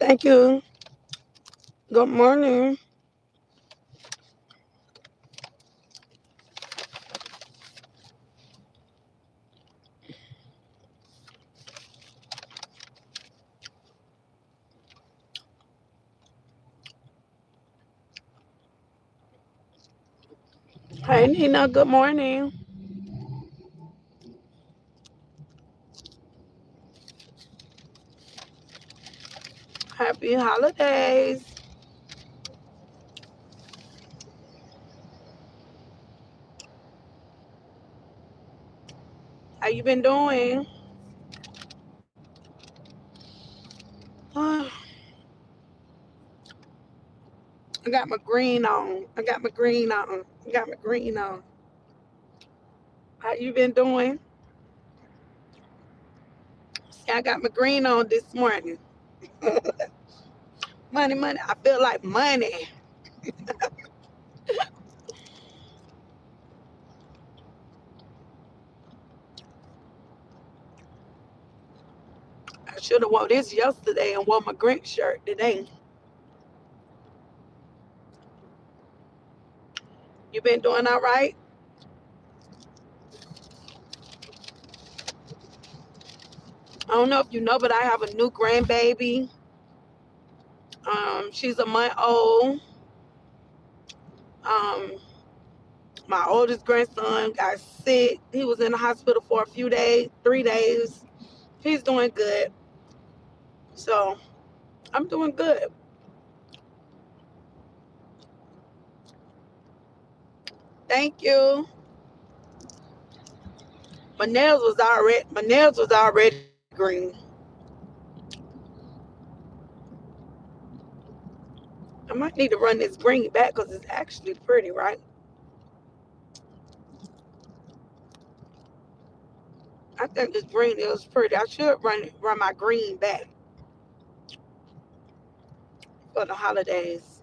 Thank you. Good morning. Hey, Nina. Good morning. Happy holidays. How you been doing? I got my green on. I got my green on. I got my green on. How you been doing? See, I got my green on this morning. Money, money. I feel like money. I should have wore this yesterday and wore my green shirt today. You been doing all right? I don't know if you know, but I have a new grandbaby. She's a month old. Um, My oldest grandson got sick. He was in the hospital for a few days, 3 days. He's doing good. So I'm doing good. Thank you. My nails was already green. I might need to run this green back because it's actually pretty, right? I think this green is pretty. I should run my green back for the holidays.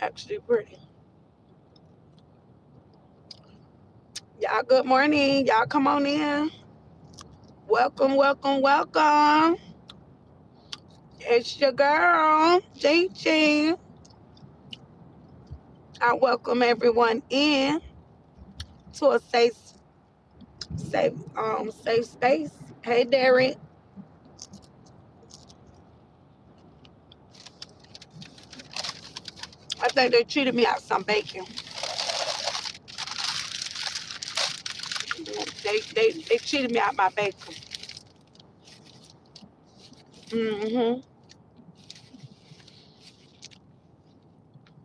Actually pretty. Y'all good morning. Y'all come on in. Welcome, welcome, welcome. It's your girl, Gigi. I welcome everyone in to a safe space. Hey, Derek. I think they cheated me out some bacon. They cheated me out my bacon. Hmm.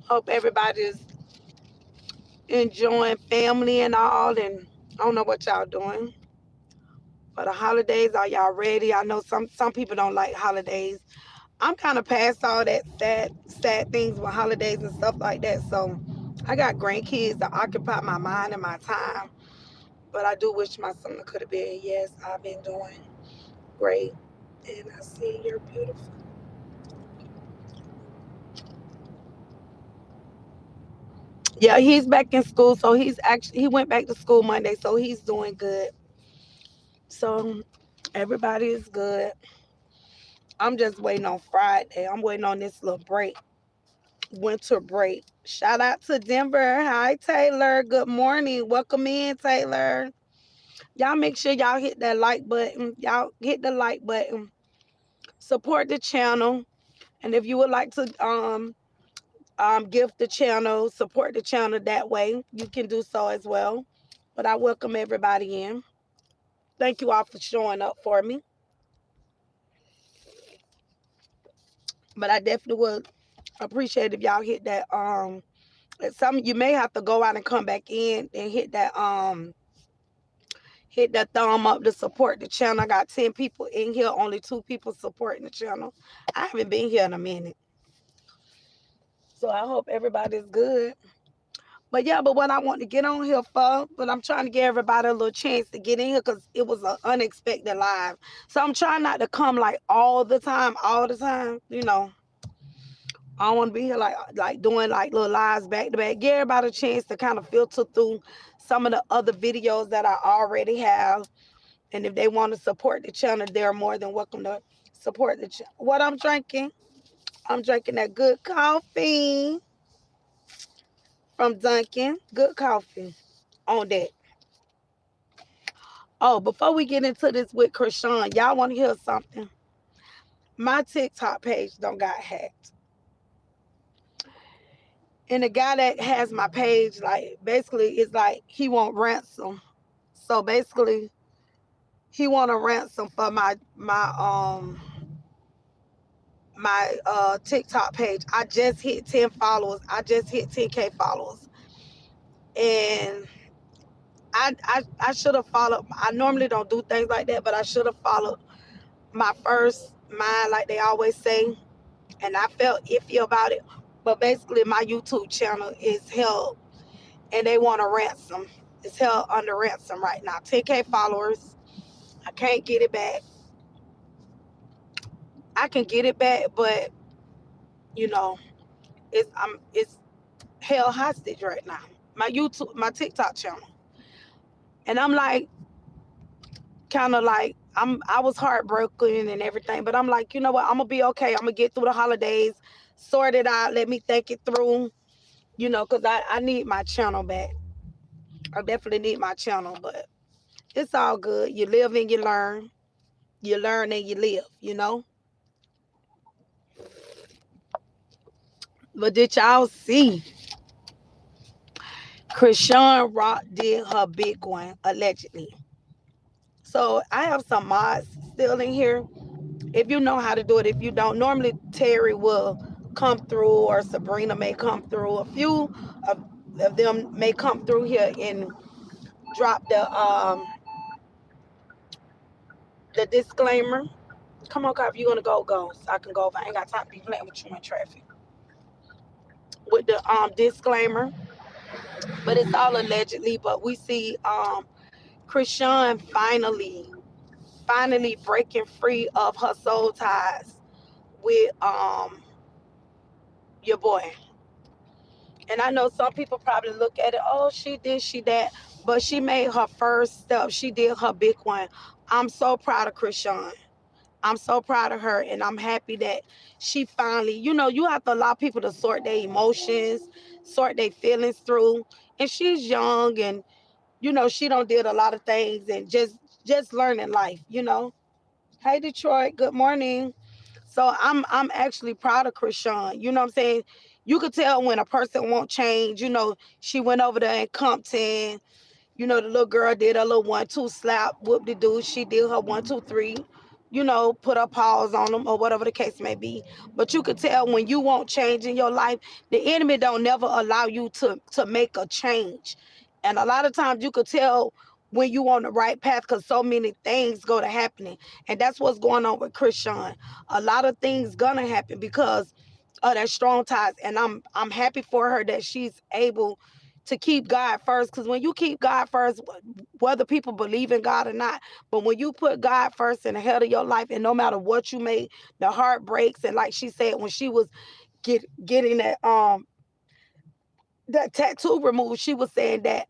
Hope everybody's enjoying family and all. And I don't know what y'all doing for the holidays. Are y'all ready? I know some people don't like holidays. I'm kind of past all that sad things with holidays and stuff like that. So I got grandkids that occupy my mind and my time. But I do wish my son could have been. Yes, I've been doing great. And I see you're beautiful. Yeah, he's back in school. So he went back to school Monday. So he's doing good. So everybody is good. I'm just waiting on Friday. I'm waiting on this little break, winter break. Shout out to Denver. Hi, Taylor. Good morning. Welcome in, Taylor. Y'all make sure y'all hit that like button. Y'all hit the like button. Support the channel. And if you would like to gift the channel, support the channel that way, you can do so as well. But I welcome everybody in. Thank you all for showing up for me. But I definitely would appreciate if y'all hit that some you may have to go out and come back in and hit that thumb up to support the channel. I got 10 people in here, only 2 people supporting the channel. I haven't been here in a minute. So I hope everybody's good. But yeah, but what I want to get on here for, but I'm trying to give everybody a little chance to get in here because it was an unexpected live. So I'm trying not to come like all the time. I don't want to be here like doing like little lives back to back. Give everybody a chance to kind of filter through some of the other videos that I already have And if they want to support the channel, they're more than welcome to support the channel. What I'm drinking that good coffee from Dunkin'. Good coffee on that. Oh, before we get into this with Chrisean, y'all want to hear something? My TikTok page don't got hacked. And the guy that has my page, like, basically, it's like he want ransom. So basically, he want a ransom for my TikTok page. I just hit 10 followers. I just hit 10K followers. And I should have followed. I normally don't do things like that, but I should have followed my first mind, like they always say. And I felt iffy about it. But basically, my YouTube channel is held, and they want a ransom. It's held under ransom right now. 10K followers. I can't get it back. I can get it back, but you know, it's held hostage right now. My TikTok channel, and I'm like, kind of like, I was heartbroken and everything, but I'm like, you know what? I'm gonna be okay. I'm gonna get through the holidays, sort it out. Let me think it through. Because I need my channel back. I definitely need my channel, but it's all good. You live and you learn. You learn and you live. But did y'all see Chrisean Rock did her big one allegedly? So I have some mods still in here. If you know how to do it, if you don't, normally Terry will come through or Sabrina may come through. A few of them may come through here and drop the disclaimer. Come on, Cop, you gonna go. So I can go. If I ain't got time to be playing with you in traffic. With the disclaimer. But it's all allegedly. But we see Chrisean finally breaking free of her soul ties with your boy. And I know some people probably look at it, oh, she did, she that, but she made her first step. She did her big one. I'm so proud of Chrisean. I'm so proud of her, and I'm happy that she finally, you have to allow people to sort their emotions, sort their feelings through. And she's young, and she don't did a lot of things, and just learning life. Hey, Detroit, good morning. So I'm actually proud of Chrisean. You know what I'm saying? You could tell when a person won't change. She went over there in Compton. The little girl did a little 1-2 slap, whoop de doo. She did her 1-2-3. Put her paws on them or whatever the case may be. But you could tell when you won't change in your life, the enemy don't never allow you to make a change. And a lot of times you could tell when you on the right path because so many things go to happening. And that's what's going on with Chrisean. A lot of things gonna happen because of that strong ties. And I'm happy for her that she's able to keep God first. Because when you keep God first, whether people believe in God or not, but when you put God first in the head of your life, and no matter what you made, the heart breaks. And like she said, when she was getting that tattoo removed, she was saying that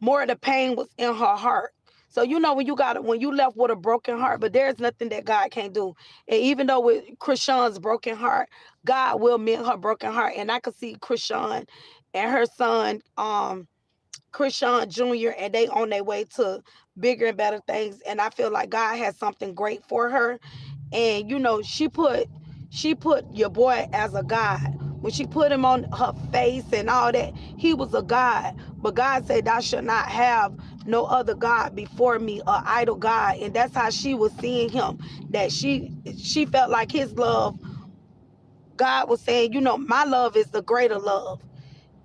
more of the pain was in her heart. So when you left with a broken heart, but there's nothing that God can't do. And even though with Chrisean's broken heart, God will mend her broken heart. And I could see Chrisean and her son, Chrisean Jr., and they on their way to bigger and better things. And I feel like God has something great for her. And she put your boy as a god. When she put him on her face and all that, he was a god. But God said, thou shalt not have no other god before me, or idol god. And that's how she was seeing him. That she felt like his love, God was saying, my love is the greater love.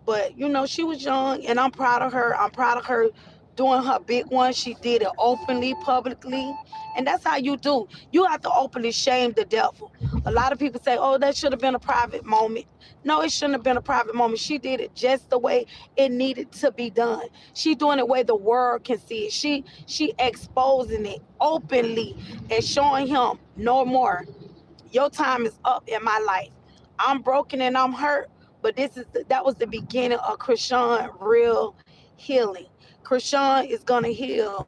But she was young, and I'm proud of her. I'm proud of her doing her big one. She did it openly, publicly, and that's how you do. You have to openly shame the devil. A lot of people say, "Oh, that should have been a private moment." No, it shouldn't have been a private moment. She did it just the way it needed to be done. She doing it where the world can see it. She exposing it openly and showing him no more. Your time is up in my life. I'm broken and I'm hurt, but that was the beginning of Chrisean real healing. Chrisean is gonna heal.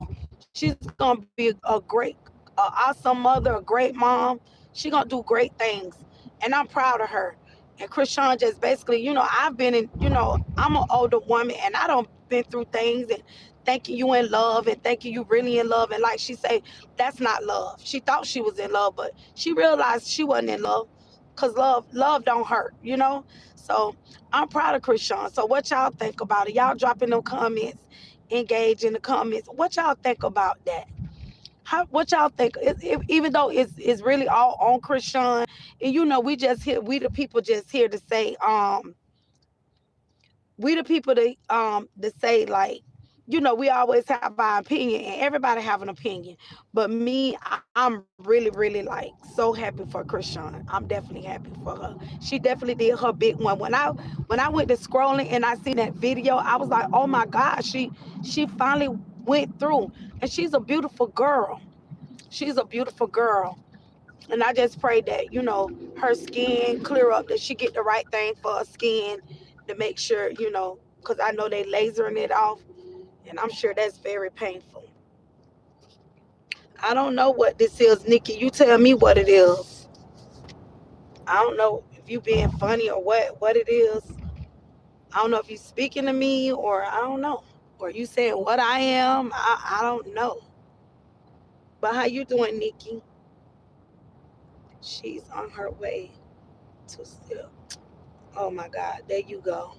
She's gonna be a great, awesome mother, a great mom. She gonna do great things, and I'm proud of her. And Chrisean just basically, I've been in, I'm an older woman, and I don't been through things and thinking you in love and thinking you really in love, and like she say, that's not love. She thought she was in love, but she realized she wasn't in love, cause love don't hurt. So I'm proud of Chrisean. So what y'all think about it? Y'all drop in them comments, engage in the comments. What y'all think about that? What y'all think? Even though it's really all on Chrisean, and we just here, we the people just here to say, we the people that say, like, we always have our opinion, and everybody have an opinion. But me, I'm really, really, like, so happy for Chrisean. I'm definitely happy for her. She definitely did her big one. When I went to scrolling and I seen that video, I was like, oh my God, she finally went through, and she's a beautiful girl. She's a beautiful girl. And I just pray that, her skin clear up, that she get the right thing for her skin, to make sure, because I know they lasering it off, and I'm sure that's very painful. I don't know what this is, Nikki. You tell me what it is. I don't know if you being funny or what it is. I don't know if you speaking to me, or I don't know. Or you saying what I am. I don't know. But how you doing, Nikki? She's on her way to still. Oh my God, there you go.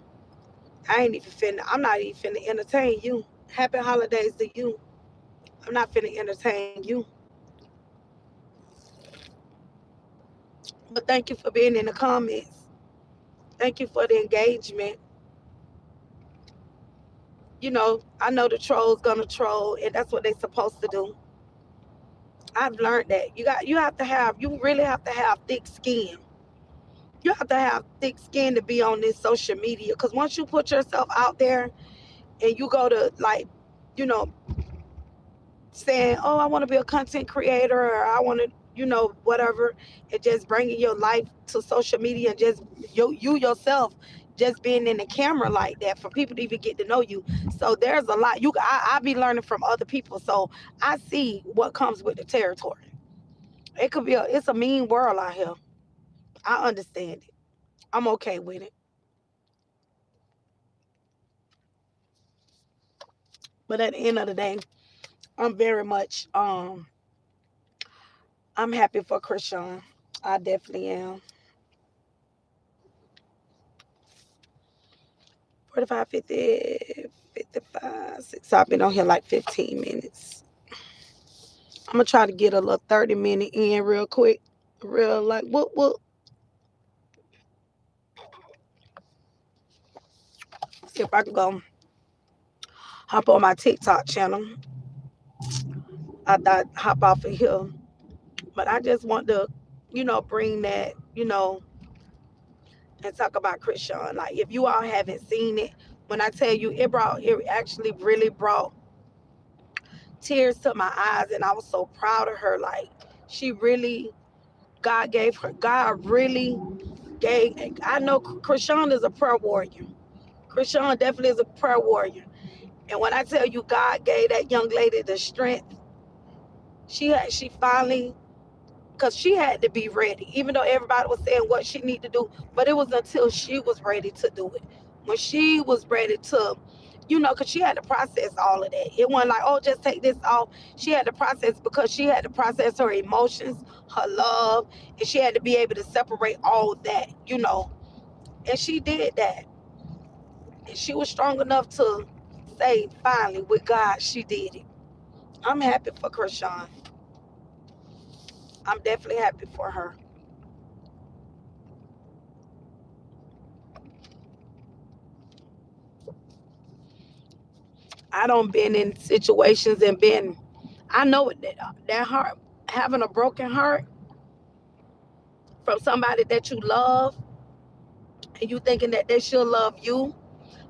I'm not even finna entertain you. Happy holidays to you. I'm not finna entertain you. But thank you for being in the comments. Thank you for the engagement. I know the trolls gonna troll, and that's what they supposed to do. I've learned that. You really have to have thick skin. You have to have thick skin to be on this social media. Cause once you put yourself out there and you go to, like, you know, saying, "Oh, I want to be a content creator," or "I want to," whatever, and just bringing your life to social media, and just you yourself, just being in the camera like that, for people to even get to know you. So there's a lot I be learning from other people. So I see what comes with the territory. It's a mean world out here. I understand it. I'm okay with it. But at the end of the day, I'm very much I'm happy for Chrisean. I definitely am. 45, 50, 55, 6. So I've been on here like 15 minutes. I'm gonna try to get a little 30-minute in real quick. Real, like, what see if I can go hop on my TikTok channel. I thought hop off of here. But I just want to, bring that, and talk about Chrisean. Like, if you all haven't seen it, when I tell you, it actually really brought tears to my eyes, and I was so proud of her. Like, she really, God really gave. I know Chrisean is a prayer warrior. Chrisean definitely is a prayer warrior. And when I tell you, God gave that young lady the strength, she finally, because she had to be ready, even though everybody was saying what she needed to do. But it was until she was ready to do it. When she was ready to, because she had to process all of that. It wasn't like, oh, just take this off. She had to process, because she had to process her emotions, her love, and she had to be able to separate all that. And she did that. And she was strong enough to say, finally, with God, she did it. I'm happy for Chrisean. I'm definitely happy for her. I don't been in situations and I know that heart, having a broken heart from somebody that you love, and you thinking that they should love you,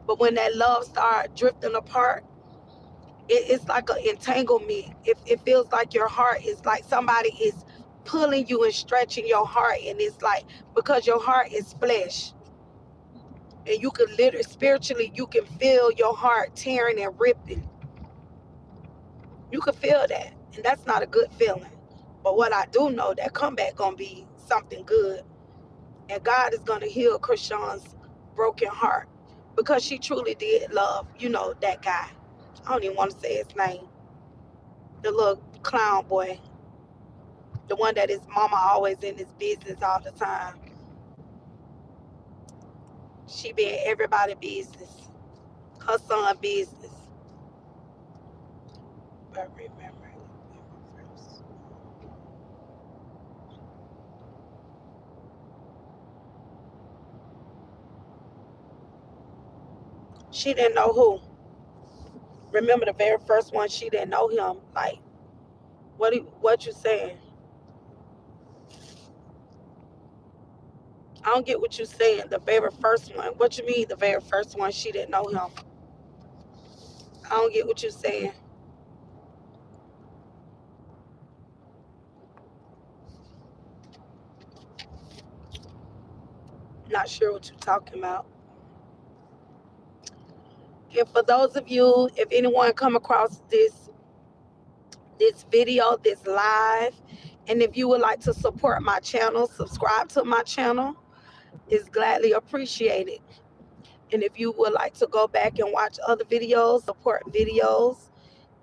but when that love start drifting apart, it's like an entanglement. It feels like your heart is like somebody is pulling you and stretching your heart, and it's like, because your heart is flesh, and you can literally, spiritually, you can feel your heart tearing and ripping. You can feel that, and that's not a good feeling. But what I do know, that comeback gonna be something good, and God is gonna heal Chrisean's broken heart, because she truly did love, that guy. I don't even want to say his name. The little clown boy, the one that his mama always in his business all the time. She be in everybody's business, her son business. But remember, she didn't know who. Remember the very first one, she didn't know him. Like, what you saying? I don't get what you saying. The very first one. What you mean the very first one? She didn't know him. I don't get what you saying. Not sure what you're talking about. And for those of you, if anyone come across this video, this live, and if you would like to support my channel, subscribe to my channel, is gladly appreciated. And if you would like to go back and watch other videos, support videos,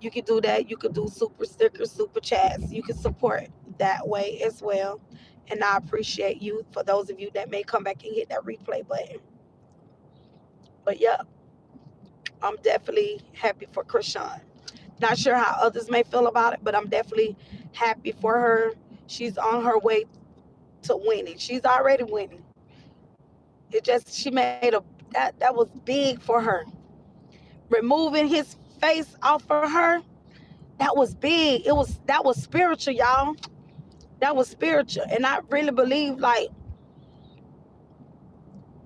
you can do that. You can do super stickers, super chats. You can support that way as well. And I appreciate you, for those of you that may come back and hit that replay button. But yeah, I'm definitely happy for Chrisean. Not sure how others may feel about it, but I'm definitely happy for her. She's on her way to winning. She's already winning. It just, she made that was big for her. Removing his face off of her, that was big. That was spiritual, y'all. That was spiritual. And I really believe, like,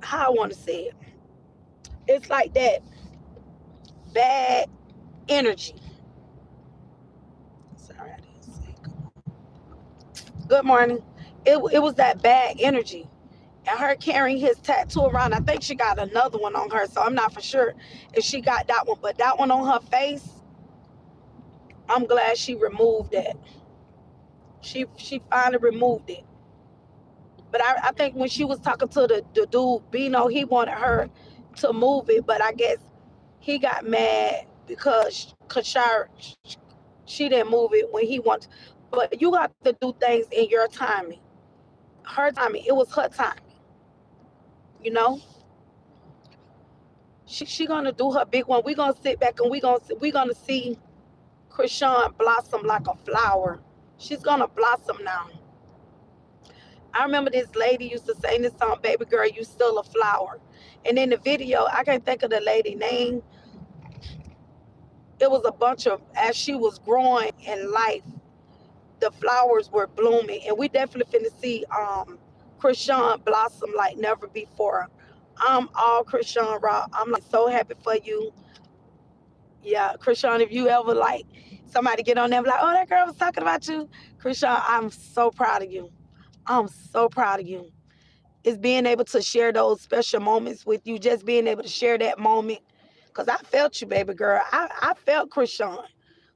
how I want to say it. It's like that bad energy. Sorry, I didn't say good morning. It was that bad energy. And her carrying his tattoo around, I think she got another one on her, so I'm not for sure if she got that one. But that one on her face, I'm glad she removed that. She finally removed it. But I think when she was talking to the dude, Bino, he wanted her to move it, but I guess he got mad because she didn't move it when he wanted. But you got to do things in your timing. Her timing, it was her timing. You know, she gonna do her big one. We gonna sit back and we gonna see Chrisean blossom like a flower. She's gonna blossom now. I remember this lady used to sing this song, "Baby Girl, You Still a Flower." And in the video, I can't think of the lady name. It was a bunch of, as she was growing in life, the flowers were blooming. And we definitely finna see Chrisean blossom like never before. I'm all Chrisean Rock. I'm like so happy for you. Yeah, Chrisean, if you ever like somebody get on there like, oh, that girl was talking about you. Chrisean, I'm so proud of you. I'm so proud of you. Is being able to share those special moments with you, just being able to share that moment. Because I felt you, baby girl. I felt Chrisean.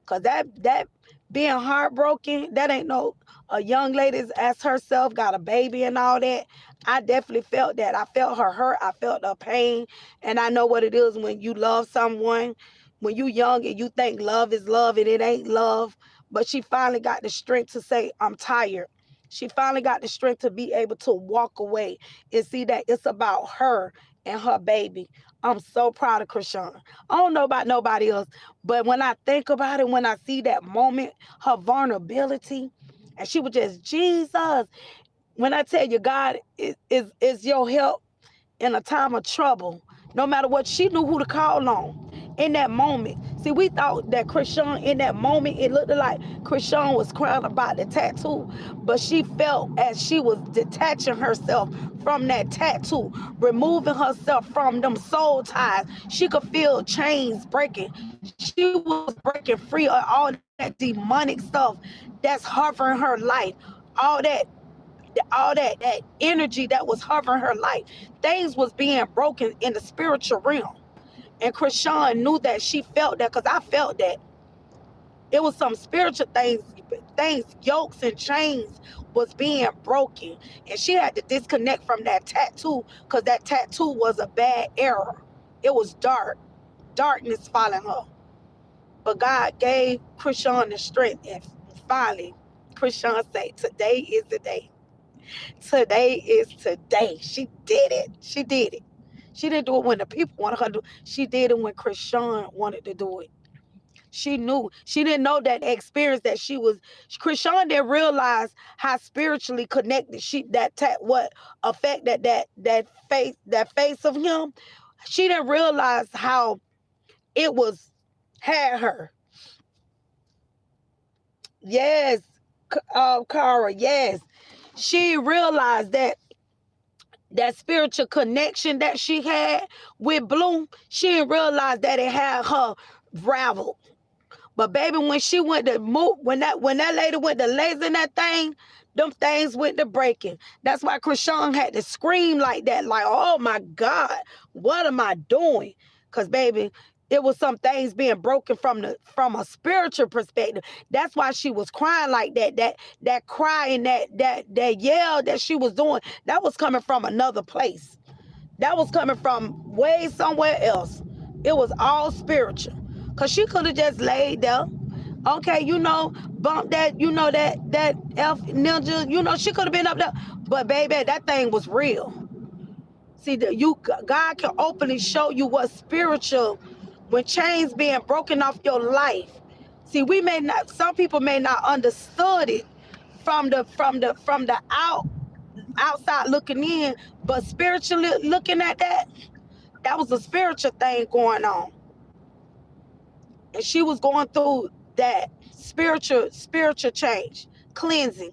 Because that being heartbroken, that ain't no, a young lady as herself, got a baby and all that. I definitely felt that. I felt her hurt. I felt her pain. And I know what it is when you love someone, when you young and you think love is love and it ain't love. But she finally got the strength to say, I'm tired. She finally got the strength to be able to walk away and see that it's about her and her baby. I'm so proud of Chrisean. I don't know about nobody else, but when I think about it, when I see that moment, her vulnerability, and she was just, Jesus. When I tell you God is your help in a time of trouble, no matter what, she knew who to call on in that moment. See, we thought that Chrisean, in that moment, it looked like Chrisean was crying about the tattoo, but she felt as she was detaching herself from that tattoo, removing herself from them soul ties. She could feel chains breaking. She was breaking free of all that demonic stuff that's hovering her life, all that energy that was hovering her life. Things was being broken in the spiritual realm. And Chrisean knew that. She felt that, because I felt that. It was some spiritual things, yokes and chains was being broken. And she had to disconnect from that tattoo because that tattoo was a bad error. It was darkness following her. But God gave Chrisean the strength. And finally, Chrisean said, today is the day. Today is today. She did it. She did it. She didn't do it when the people wanted her to do it. She did it when Chrisean wanted to do it. She knew. She didn't know that experience that she was. Chrisean didn't realize how spiritually connected what effect that face of him. She didn't realize how it was had her. Yes, Cara. Yes, she realized that spiritual connection that she had with Blue. She didn't realize that it had her raveled. But baby, when she went to move, when that lady went to laser that thing, them things went to breaking. That's why Chrisean had to scream like that, like, oh my God, what am I doing? Cause baby, it was some things being broken from a spiritual perspective. That's why she was crying like that. That crying, that yell that she was doing, that was coming from another place. That was coming from way somewhere else. It was all spiritual. Cause she could have just laid there. Okay, bump that, that F ninja, she could have been up there. But baby, that thing was real. See, God can openly show you what's spiritual when chains being broken off your life. See, some people may not understood it from the outside looking in, but spiritually looking at that was a spiritual thing going on. And she was going through that spiritual change, cleansing.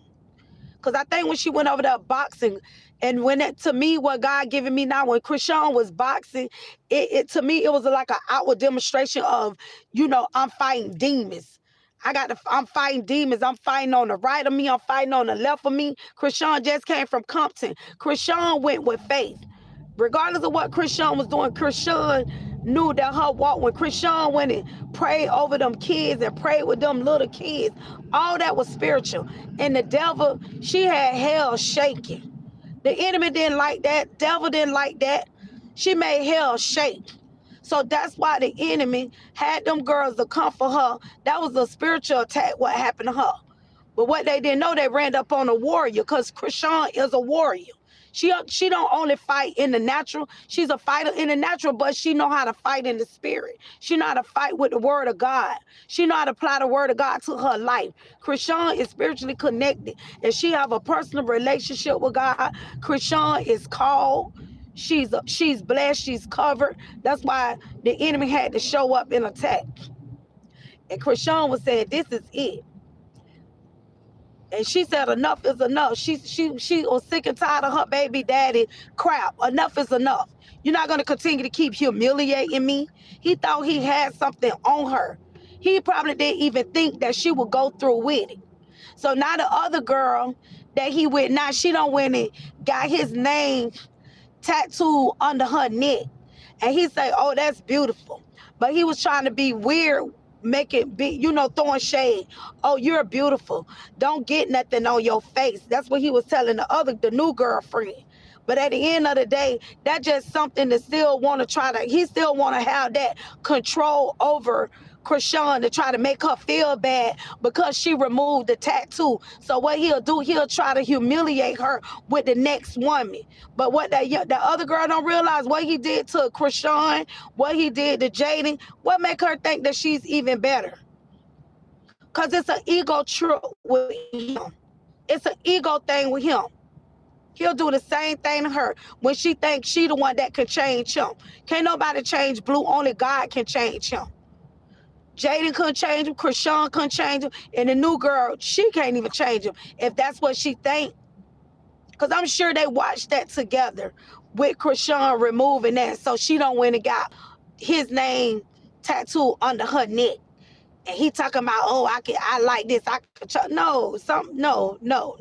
Because I think when she went over there boxing, and when it, to me, what God given me now, when Chrisean was boxing, to me, it was like an outward demonstration of, I'm fighting demons. I'm fighting demons. I'm fighting on the right of me. I'm fighting on the left of me. Chrisean just came from Compton. Chrisean went with faith. Regardless of what Chrisean was doing, Chrisean knew that her walk, when Chrisean went and prayed over them kids and prayed with them little kids, all that was spiritual. And the devil, she had hell shaking. The enemy didn't like that. Devil didn't like that. She made hell shake. So that's why the enemy had them girls to come for her. That was a spiritual attack, what happened to her. But what they didn't know, they ran up on a warrior, because Chrisean is a warrior. She don't only fight in the natural. She's a fighter in the natural, but she know how to fight in the spirit. She know how to fight with the word of God. She know how to apply the word of God to her life. Chrisean is spiritually connected, and she have a personal relationship with God. Chrisean is called. She's blessed. She's covered. That's why the enemy had to show up and attack. And Chrisean was saying, "This is it." And she said enough is enough. She was sick and tired of her baby daddy crap. Enough is enough. You're not going to continue to keep humiliating me. He thought he had something on her. He probably didn't even think that she would go through with it. So now the other girl that he with, now she done went and got his name tattooed under her neck. And he say, oh, that's beautiful. But he was trying to be weird, make it be, throwing shade. Oh, you're beautiful. Don't get nothing on your face. That's what he was telling the new girlfriend. But at the end of the day, that's just something that he still want to have that control over Chrisean, to try to make her feel bad because she removed the tattoo. So what he'll do, he'll try to humiliate her with the next woman. But what the other girl don't realize, what he did to Chrisean, what he did to Jaden, what make her think that she's even better? Because it's an ego trip with him. It's an ego thing with him. He'll do the same thing to her when she thinks she the one that can change him. Can't nobody change Blue. Only God can change him. Jaden couldn't change him. Chrisean couldn't change him. And the new girl, she can't even change him if that's what she think. Because I'm sure they watched that together with Chrisean removing that. So she don't went and got his name tattooed under her neck. And he talking about, oh, I like this. No, no.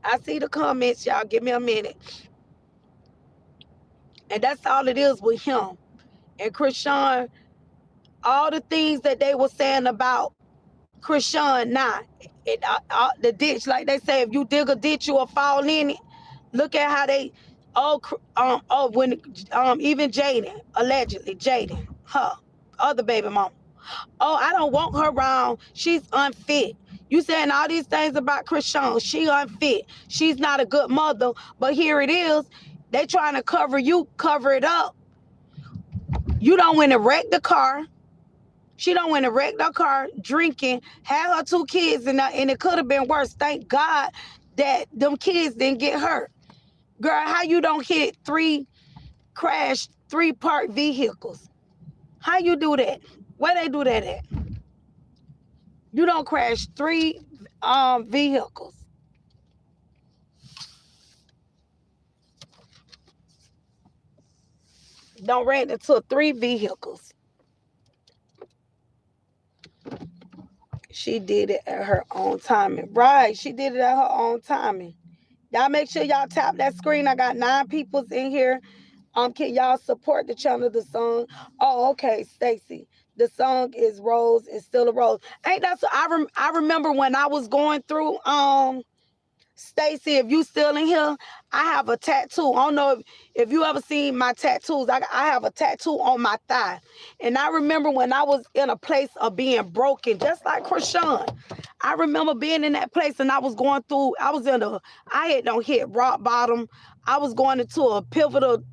I see the comments, y'all. Give me a minute. And that's all it is with him. And Chrisean, all the things that they were saying about Chrisean, the ditch, like they say, if you dig a ditch, you will fall in it. Look at how they, when even Jaden, allegedly Jaden, her other baby mama. Oh, I don't want her around. She's unfit. You saying all these things about Chrisean. She unfit. She's not a good mother. But here it is. They trying to cover it up. You don't want to wreck the car. She don't want to wreck the car, drinking, had her 2 kids in there, and it could have been worse. Thank God that them kids didn't get hurt. Girl, how you don't hit three parked vehicles? How you do that? Where they do that at? You don't crash three vehicles. Don't ran into 3 vehicles. She did it at her own timing. Right, she did it at her own timing. Y'all make sure y'all tap that screen. I got 9 peoples in here. Can y'all support the channel, the song? Oh, okay, Stacy. The song is Rose, is still a rose. Ain't that so? I remember when I was going through Stacy, if you still in here, I have a tattoo. I don't know if you ever seen my tattoos. I have a tattoo on my thigh. And I remember when I was in a place of being broken, just like Chrisean. I remember being in that place and I was going through, I had don't hit rock bottom. I was going into a pivotal,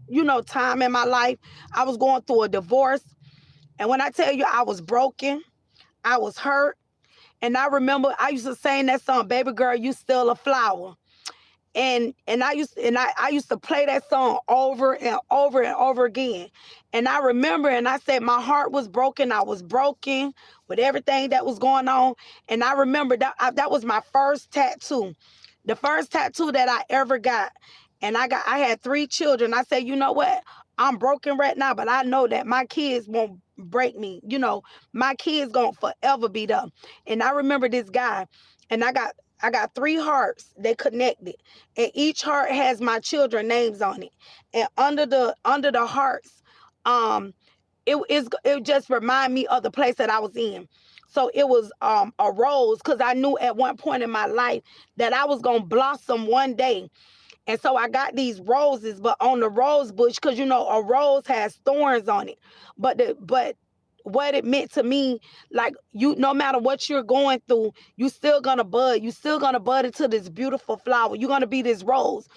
time in my life. I was going through a divorce. And when I tell you I was broken, I was hurt. And I remember I used to sing that song, "Baby Girl, You Still a Flower." And I used to play that song over and over and over again. And I remember, and I said my heart was broken. I was broken with everything that was going on. And I remember that was my first tattoo, the first tattoo that I ever got. And I had 3 children. I said, you know what? I'm broken right now, but I know that my kids won't break me. My kids gonna forever be there. And I remember this guy, and I got 3 hearts. They connected, and each heart has my children names on it. And under the hearts, it just remind me of the place that I was in. So it was a rose, because I knew at one point in my life that I was gonna blossom one day. And so I got these roses, but on the rose bush, because a rose has thorns on it. But what it meant to me, like, no matter what you're going through, you still gonna bud. You still gonna bud into this beautiful flower. You're gonna be this rose.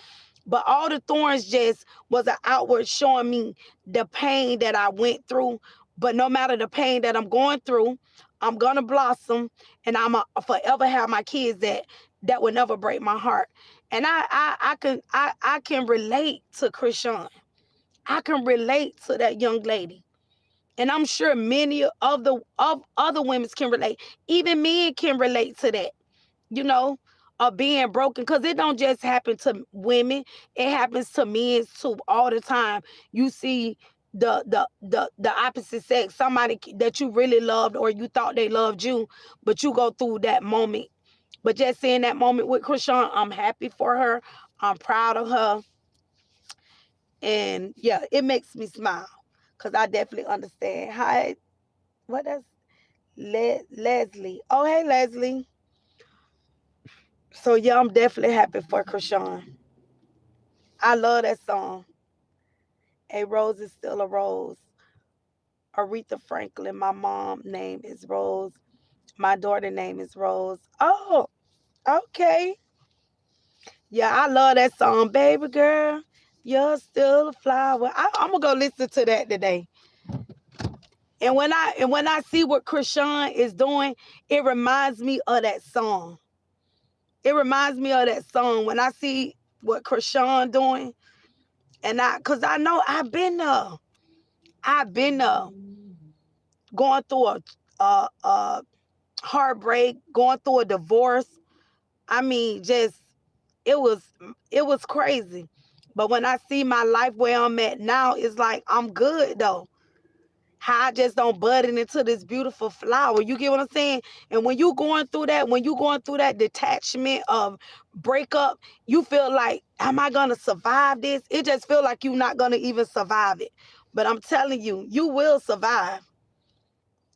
But all the thorns just was an outward showing me the pain that I went through. But no matter the pain that I'm going through, I'm gonna blossom, and I'm a forever have my kids that will never break my heart. And I can relate to Chrisean. I can relate to that young lady. And I'm sure many of other women can relate. Even men can relate to that, you know, of being broken. Because it don't just happen to women. It happens to men too all the time. You see the opposite sex, somebody that you really loved or you thought they loved you, but you go through that moment. But just seeing that moment with Chrisean, I'm happy for her. I'm proud of her. And yeah, it makes me smile because I definitely understand. Hi, what is Leslie? Oh, hey, Leslie. So yeah, I'm definitely happy for Chrisean. I love that song. A rose is still a rose. Aretha Franklin. My mom name is Rose. My daughter name is Rose. Oh, okay. Yeah, I love that song, baby girl. You're still a flower. I'm gonna go listen to that today. And when I see what Chrisean is doing, it reminds me of that song. It reminds me of that song when I see what Chrisean doing, cause I know I've been there. I've been there, going through a heartbreak, going through a divorce. I mean, just it was it was crazy. But when I see my life where I'm at now, it's like I'm good though. How I just don't bud it into this beautiful flower. You get what I'm saying? And when you going through that detachment of breakup, you feel like, am I gonna survive this? It just feel like you're not gonna even survive it. But I'm telling you, you will survive.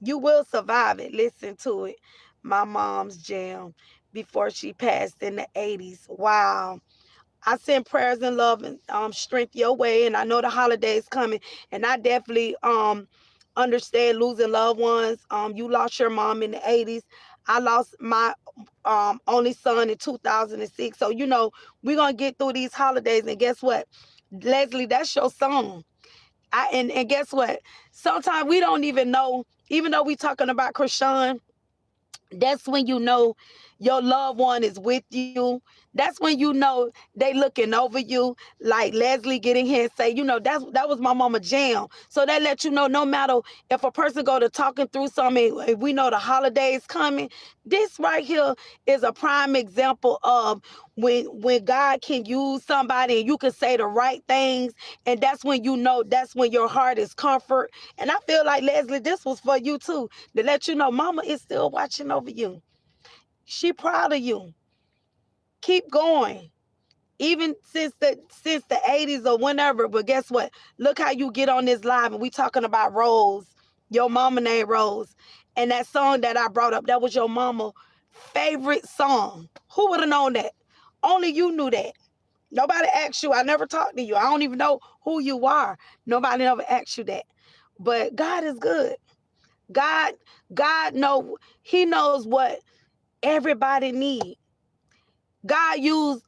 You will survive it. Listen to it. My mom's jam before she passed in the 80s. Wow. I send prayers and love and strength your way. And I know the holidays coming. And I definitely understand losing loved ones. You lost your mom in the 80s. I lost my only son in 2006. So, we're going to get through these holidays. And guess what? Leslie, that's your song. And guess what? Sometimes we don't even know, even though we talking about Chrisean, that's when you know your loved one is with you. That's when you know they looking over you. Like Leslie getting here and say, that was my mama jam. So that let you know, no matter if a person go to talking through something, if we know the holidays coming, this right here is a prime example of when God can use somebody and you can say the right things, and that's when that's when your heart is comfort. And I feel like, Leslie, this was for you too, to let you know mama is still watching over you. She proud of you. Keep going. Even since the 80s or whenever. But guess what? Look how you get on this live and we talking about Rose. Your mama named Rose. And that song that I brought up, that was your mama favorite song. Who would have known that? Only you knew that. Nobody asked you. I never talked to you. I don't even know who you are. Nobody ever asked you that. But God is good. God, He knows what everybody need. God used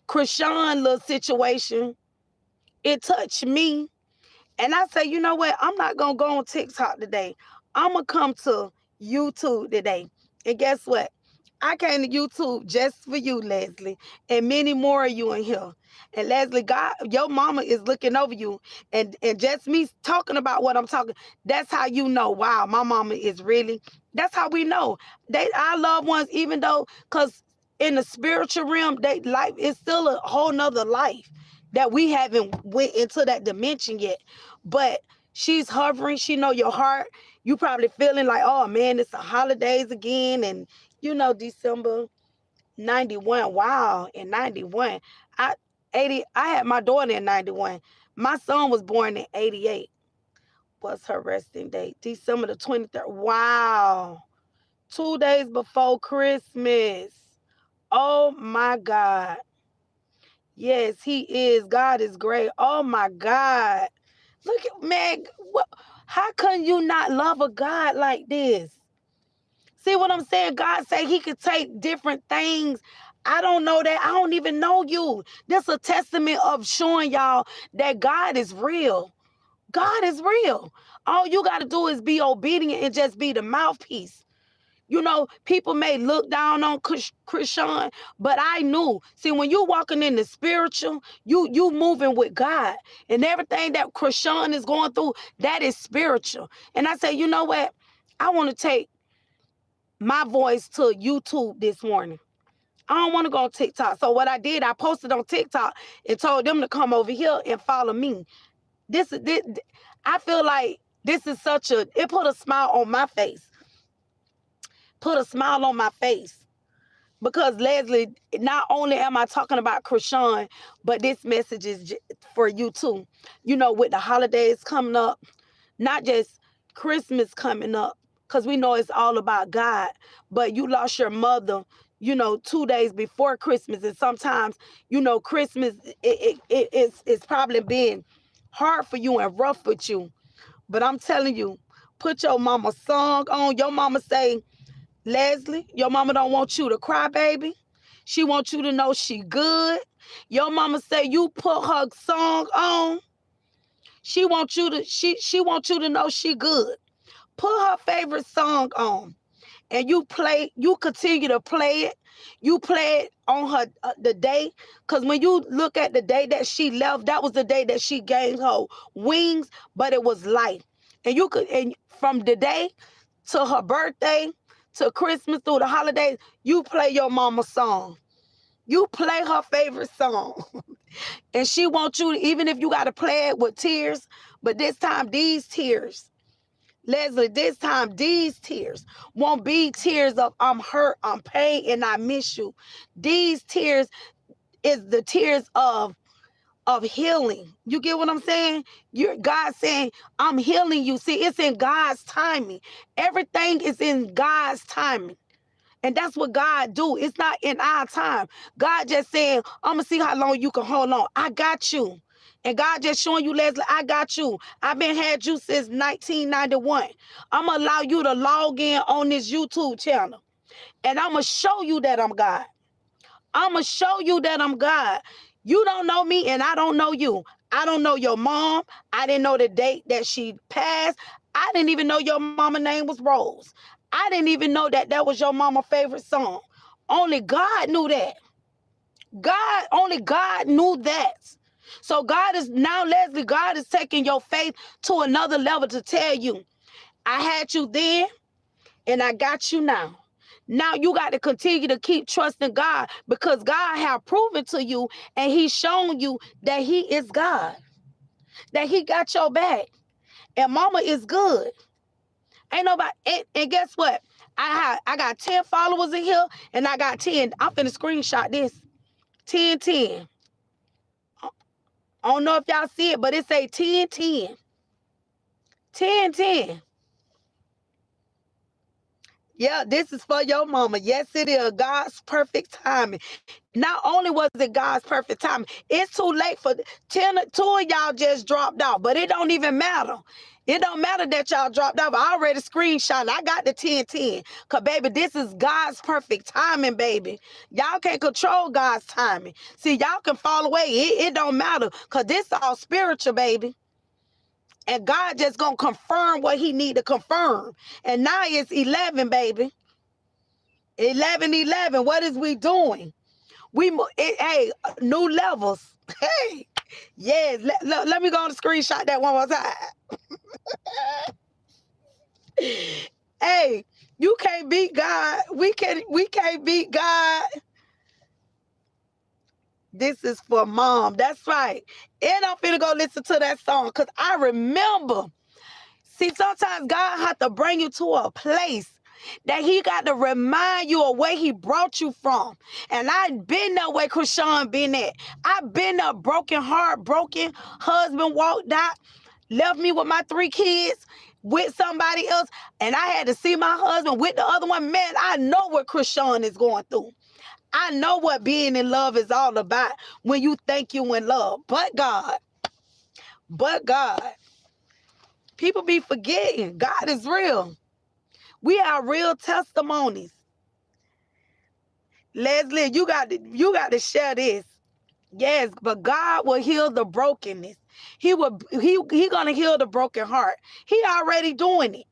Chrisean little situation. It touched me. And I say, you know what? I'm not going to go on TikTok today. I'm going to come to YouTube today. And guess what? I came to YouTube just for you, Leslie, and many more of you in here. And Leslie, God, your mama is looking over you. And just me talking about what I'm talking, that's how you know, wow, my mama is really, that's how we know. Our loved ones, even though, because in the spiritual realm, they life is still a whole nother life that we haven't went into that dimension yet. But she's hovering. She know your heart. You probably feeling like, oh man, it's the holidays again. And December 91. Wow, in 91. I had my daughter in 91. My son was born in 88. What's her resting date? December the 23rd. Wow. 2 days before Christmas. Oh my God. Yes, he is. God is great. Oh my God. Look at Meg. How can you not love a God like this? See what I'm saying? God say he could take different things. I don't know that. I don't even know you. This is a testament of showing y'all that God is real. God is real. All you got to do is be obedient and just be the mouthpiece. People may look down on Chrisean, but I knew. See, when you walking in the spiritual, you moving with God. And everything that Chrisean is going through, that is spiritual. And I say, you know what? I want to take my voice to YouTube this morning. I don't want to go on TikTok. So what I did, I posted on TikTok and told them to come over here and follow me. This I feel like this is it put a smile on my face. Put a smile on my face. Because Leslie, not only am I talking about Chrisean, but this message is for you too. With the holidays coming up, not just Christmas coming up, because we know it's all about God, but you lost your mother, 2 days before Christmas. And sometimes, Christmas, it's probably been hard for you and rough with you. But I'm telling you, put your mama song on. Your mama say, Leslie, your mama don't want you to cry, baby. She wants you to know she good. Your mama say you put her song on. She wants you to know she good. Put her favorite song on. And you continue to play it. You play it on her the day. Because when you look at the day that she left, that was the day that she gained her wings, but it was life. And from the day to her birthday, to Christmas, through the holidays, you play your mama's song. You play her favorite song. And she wants you, even if you got to play it with tears, but this time, these tears, Leslie, this time, these tears won't be tears of I'm hurt, I'm pain, and I miss you. These tears is the tears of of healing. You get what I'm saying? You're God saying, I'm healing you. See, it's in God's timing. Everything is in God's timing. And that's what God do. It's not in our time. God just saying, I'm going to see how long you can hold on. I got you. And God just showing you, Leslie, I got you. I've been had you since 1991. I'm going to allow you to log in on this YouTube channel. And I'm going to show you that I'm God. I'm going to show you that I'm God. You don't know me and I don't know you. I don't know your mom. I didn't know the date that she passed. I didn't even know your mama name was Rose. I didn't even know that that was your mama's favorite song. Only God knew that. Only God knew that. So God is now, Leslie, God is taking your faith to another level to tell you, I had you then and I got you now. Now you got to continue to keep trusting God because God have proven to you and he's shown you that he is God, that he got your back. And mama is good. Ain't nobody, and guess what? I got 10 followers in here and I got 10. I'm finna screenshot this. 10, 10. I don't know if y'all see it, but it say 10, 10. 10, 10. Yeah, this is for your mama. Yes, it is. God's perfect timing. Not only was it God's perfect timing, it's too late for 10, 2 of y'all just dropped out, but it don't even matter. It don't matter that y'all dropped out. I already screenshot. I got the 10, 10. Because, baby, this is God's perfect timing, baby. Y'all can't control God's timing. See, y'all can fall away. It don't matter because this all spiritual, baby. And God just going to confirm what he need to confirm. And now it's 11, baby. 11, 11. What is we doing? Hey, new levels. Hey, yes. Let me go on the screenshot that one more time. Hey, you can't beat God. We can't beat God. This is for mom. That's right. And I'm finna go listen to that song because I remember. See, sometimes God has to bring you to a place that he got to remind you of where he brought you from. And I've been there where Chrisean been at. I've been there broken heart, broken husband walked out, left me with my 3 kids with somebody else. And I had to see my husband with the other one. Man, I know what Chrisean is going through. I know what being in love is all about when you think you in love. But God, people be forgetting God is real. We are real testimonies. Leslie, you got to share this. Yes, but God will heal the brokenness. He gonna heal the broken heart. He already doing it.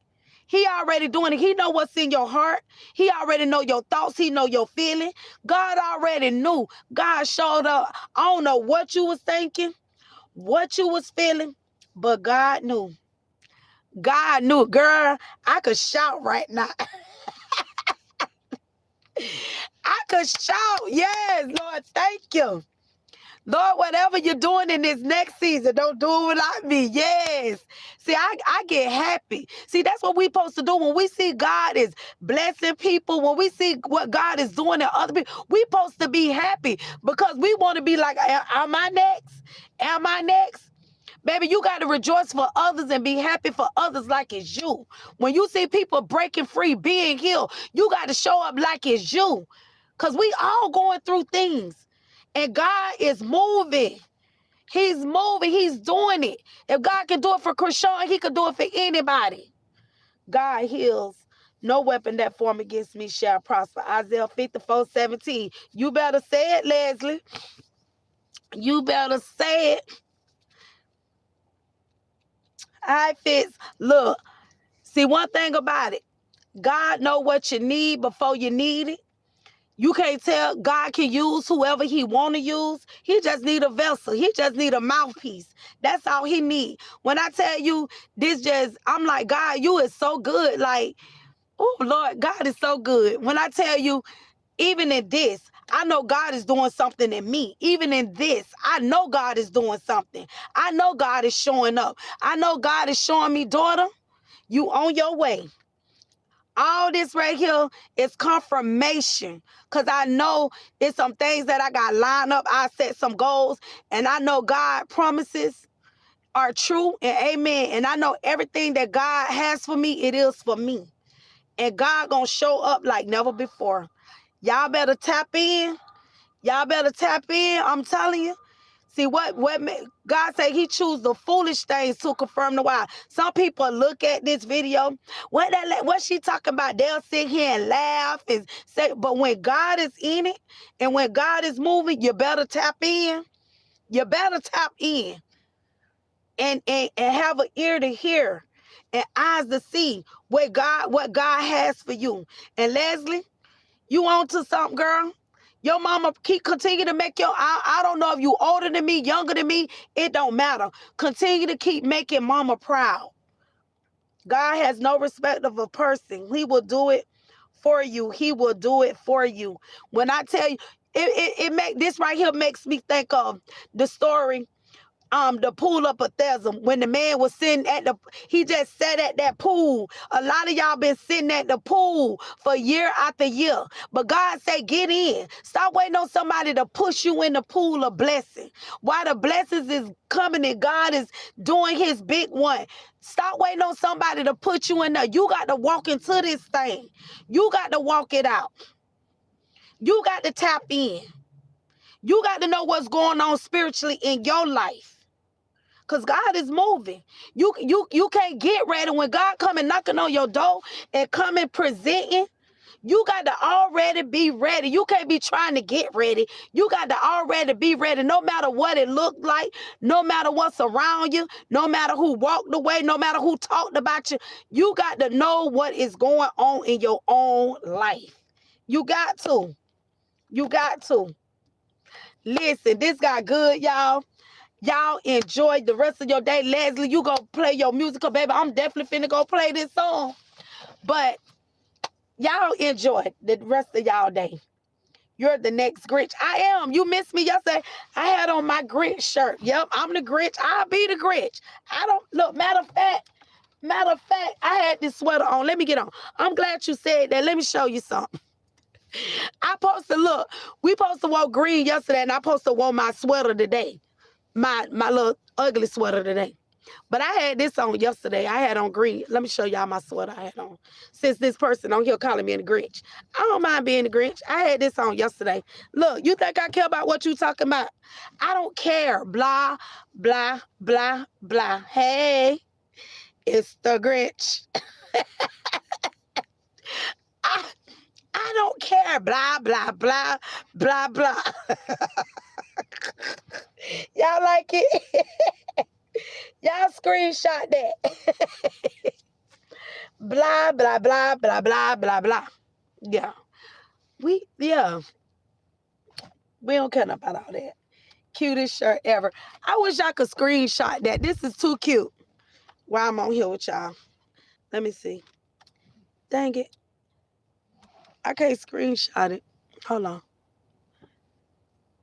He already doing it. He know what's in your heart. He already know your thoughts. He know your feeling. God already knew. God showed up. I don't know what you was thinking, what you was feeling, but God knew. God knew. Girl, I could shout right now. I could shout. Yes, Lord, thank you. Lord, whatever you're doing in this next season, don't do it without me. Yes. See, I get happy. See, that's what we're supposed to do. When we see God is blessing people, when we see what God is doing in other people, we're supposed to be happy because we want to be like, am I next? Am I next? Baby, you got to rejoice for others and be happy for others like it's you. When you see people breaking free, being healed, you got to show up like it's you. Because we all going through things. And God is moving. He's moving. He's doing it. If God can do it for Chrisean, he could do it for anybody. God heals. No weapon that form against me shall prosper. Isaiah 54:17. You better say it, Leslie. You better say it. I fits. Look, see one thing about it. God know what you need before you need it. You can't tell. God can use whoever he want to use. He just need a vessel. He just need a mouthpiece. That's all he need. When I tell you this I'm like, God, you is so good. Like, oh, Lord, God is so good. When I tell you, even in this, I know God is doing something in me. Even in this, I know God is doing something. I know God is showing up. I know God is showing me, daughter, you on your way. All this right here is confirmation, because I know it's some things that I got lined up. I set some goals, and I know God promises are true and amen. And I know everything that God has for me, it is for me. And God gonna show up like never before. Y'all better tap in. Y'all better tap in. I'm telling you. See God say he choose the foolish things to confirm the wise. Some people look at this video, what she talking about? They'll sit here and laugh and say, but when God is in it and when God is moving, you better tap in. You better tap in and have an ear to hear and eyes to see what God has for you. And Leslie, you on to something, girl. Your mama continue to make I don't know if you older than me, younger than me, it don't matter. Continue to keep making mama proud. God has no respect of a person. He will do it for you. He will do it for you. When I tell you, this right here makes me think of the story, the pool of Bethesda, when the man was sitting he just sat at that pool. A lot of y'all been sitting at the pool for year after year. But God say, get in. Stop waiting on somebody to push you in the pool of blessing. While the blessings is coming and God is doing his big one. Stop waiting on somebody to put you in there. You got to walk into this thing. You got to walk it out. You got to tap in. You got to know what's going on spiritually in your life. Because God is moving. You can't get ready. When God coming knocking on your door and coming presenting, you got to already be ready. You can't be trying to get ready. You got to already be ready, no matter what it looked like, no matter what's around you, no matter who walked away, no matter who talked about you. You got to know what is going on in your own life. You got to. You got to. Listen, this got good, y'all. Y'all enjoy the rest of your day. Leslie, you go play your musical, baby. I'm definitely finna go play this song. But y'all enjoy the rest of y'all day. You're the next Grinch. I am. You missed me yesterday. I had on my Grinch shirt. Yep, I'm the Grinch. I'll be the Grinch. I don't look. Matter of fact, I had this sweater on. Let me get on. I'm glad you said that. Let me show you something. I posted, look, we supposed to wear green yesterday, and I supposed to wear my sweater today. My little ugly sweater today. But I had this on yesterday. I had on green. Let me show y'all my sweater I had on. Since this person on here calling me the Grinch. I don't mind being the Grinch. I had this on yesterday. Look, you think I care about what you talking about? I don't care. Blah, blah, blah, blah. Hey, it's the Grinch. I don't care. Blah, blah, blah, blah, blah. Y'all like it? Y'all screenshot that. Blah, blah, blah, blah, blah, blah, blah. Yeah. We don't care about all that. Cutest shirt ever. I wish I could screenshot that. This is too cute. While I'm on here with y'all. Let me see. Dang it. I can't screenshot it. Hold on.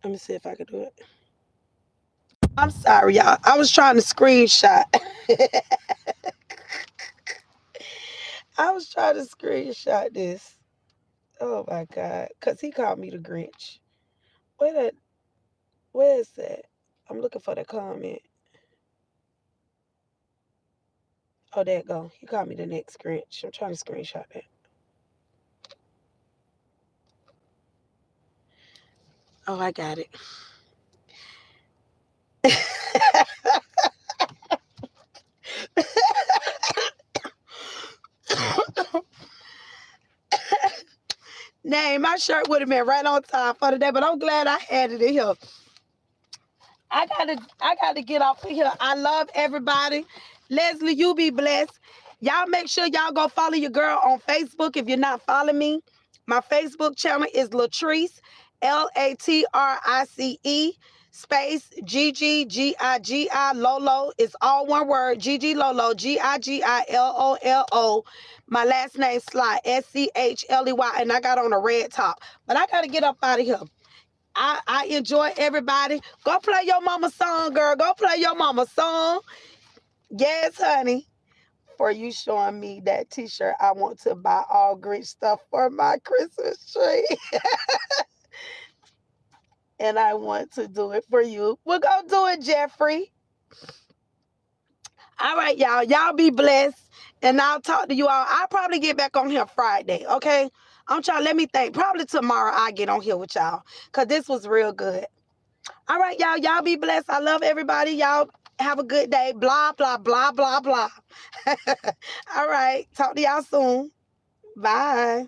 Let me see if I can do it. I'm sorry, y'all. I was trying to screenshot. I was trying to screenshot this. Oh my God. Because he called me the Grinch. Where is that? I'm looking for the comment. Oh, there it go. He called me the next Grinch. I'm trying to screenshot that. Oh, I got it. Dang, my shirt would have been right on time for today, but I'm glad I had it in here. I gotta get off of here. I love everybody. Leslie, you be blessed. Y'all make sure y'all go follow your girl on Facebook if you're not following me. My Facebook channel is Latrice, Latrice, space Gigi Lolo. It's all one word. Gigi Lolo, Gigilollo. My last name Sly, Schley, and I got on a red top. But I gotta get up out of here. I enjoy everybody. Go play your mama song, girl. Go play your mama song. Yes, honey. for you showing me that t-shirt. I want to buy all Grinch stuff for my Christmas tree. And I want to do it for you. We'll go do it, Jeffrey. All right, y'all. Y'all be blessed. And I'll talk to you all. I'll probably get back on here Friday, okay? I'm trying, let me think. Probably tomorrow I'll get on here with y'all. Because this was real good. All right, y'all. Y'all be blessed. I love everybody. Y'all have a good day. Blah, blah, blah, blah, blah. All right. Talk to y'all soon. Bye.